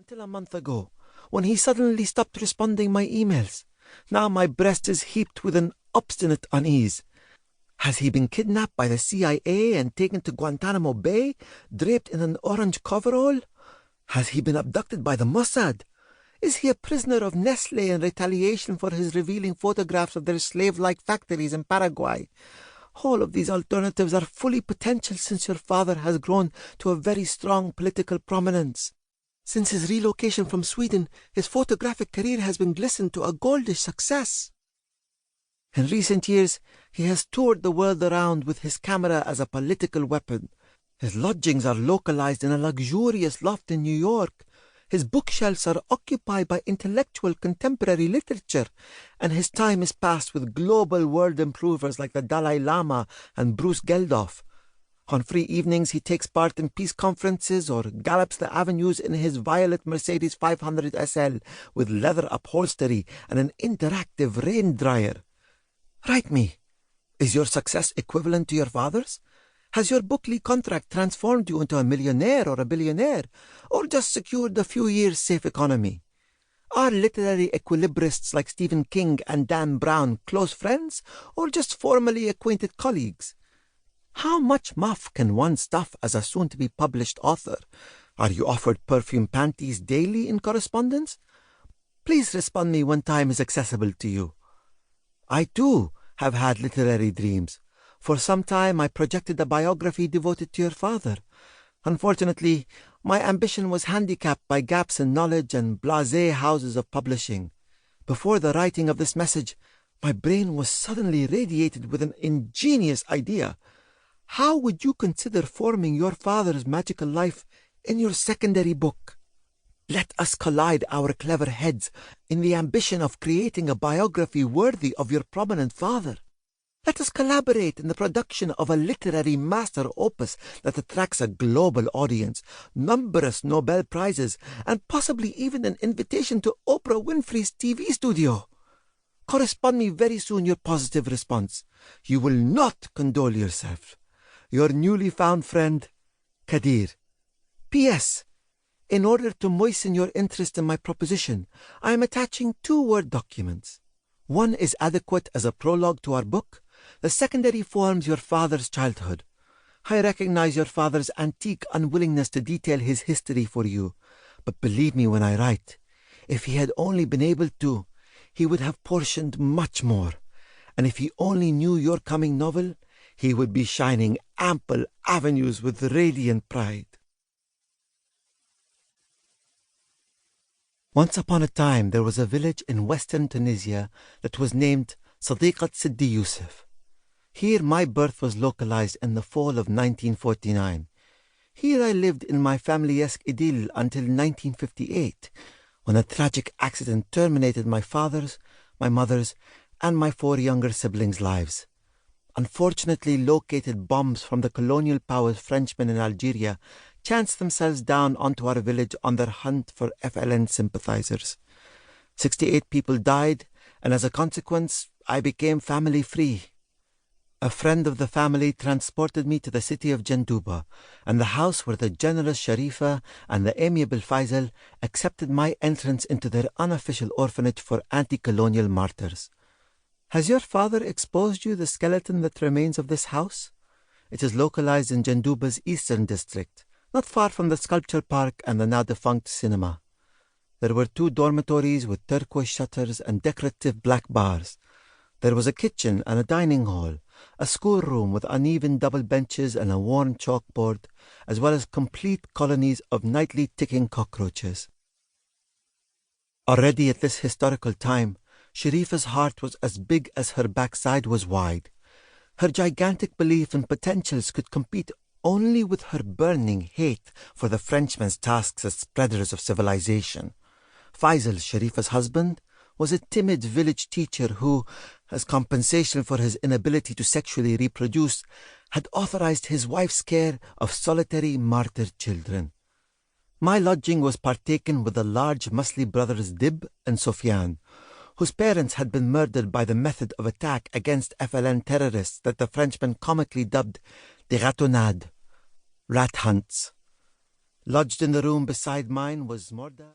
until a month ago, when he suddenly stopped responding my emails. Now my breast is heaped with an obstinate unease. Has he been kidnapped by the CIA and taken to Guantanamo Bay, draped in an orange coverall? Has he been abducted by the Mossad? Is he a prisoner of Nestlé in retaliation for his revealing photographs of their slave-like factories in Paraguay? All of these alternatives are fully potential since your father has grown to a very strong political prominence. Since his relocation from Sweden, his photographic career has been glistened to a goldish success. In recent years, he has toured the world around with his camera as a political weapon. His lodgings are localized in a luxurious loft in New York. His bookshelves are occupied by intellectual contemporary literature, and his time is passed with global world improvers like the Dalai Lama and Bruce Geldof. On free evenings, he takes part in peace conferences or gallops the avenues in his violet Mercedes 500 SL with leather upholstery and an interactive rain dryer. Write me. Is your success equivalent to your father's? Has your book-ly contract transformed you into a millionaire or a billionaire, or just secured a few years' safe economy? Are literary equilibrists like Stephen King and Dan Brown close friends, or just formally acquainted colleagues? How much muff can one stuff as a soon-to-be-published author? Are you offered perfume panties daily in correspondence? Please respond me when time is accessible to you. I, too, have had literary dreams. For some time I projected a biography devoted to your father. Unfortunately, my ambition was handicapped by gaps in knowledge and blasé houses of publishing. Before the writing of this message, my brain was suddenly radiated with an ingenious idea. How would you consider forming your father's magical life in your secondary book? Let us collide our clever heads in the ambition of creating a biography worthy of your prominent father. Let us collaborate in the production of a literary master opus that attracts a global audience, numberless Nobel Prizes, and possibly even an invitation to Oprah Winfrey's TV studio. Correspond me very soon your positive response. You will not condole yourself. Your newly found friend, Kadir. P.S. In order to moisten your interest in my proposition, I am attaching 2 Word documents. One is adequate as a prologue to our book. The secondary forms your father's childhood. I recognize your father's antique unwillingness to detail his history for you, but believe me when I write, if he had only been able to, he would have portioned much more, and if he only knew your coming novel, he would be shining ample avenues with radiant pride. Once upon a time there was a village in western Tunisia that was named Sadiqat Sidi Yusuf. Here my birth was localized in the fall of 1949. Here I lived in my family-esque idyll until 1958, when a tragic accident terminated my father's, my mother's, and my 4 younger siblings' lives. Unfortunately located bombs from the colonial powers Frenchmen in Algeria chanced themselves down onto our village on their hunt for FLN sympathizers. 68 people died, and as a consequence, I became family-free. A friend of the family transported me to the city of Janduba, and the house where the generous Sharifa and the amiable Faisal accepted my entrance into their unofficial orphanage for anti-colonial martyrs. Has your father exposed you the skeleton that remains of this house? It is localized in Janduba's eastern district, not far from the sculpture park and the now-defunct cinema. There were 2 dormitories with turquoise shutters and decorative black bars. There was a kitchen and a dining hall, a schoolroom with uneven double benches and a worn chalkboard, as well as complete colonies of nightly ticking cockroaches. Already at this historical time, Sharifa's heart was as big as her backside was wide. Her gigantic belief in potentials could compete only with her burning hate for the Frenchmen's tasks as spreaders of civilization. Faisal, Sharifa's husband, was a timid village teacher who, as compensation for his inability to sexually reproduce, had authorized his wife's care of solitary martyred children. My lodging was partaken with the large Musli brothers Dib and Sofyan, whose parents had been murdered by the method of attack against FLN terrorists that the Frenchmen comically dubbed des ratonnades, rat hunts. Lodged in the room beside mine was Morda.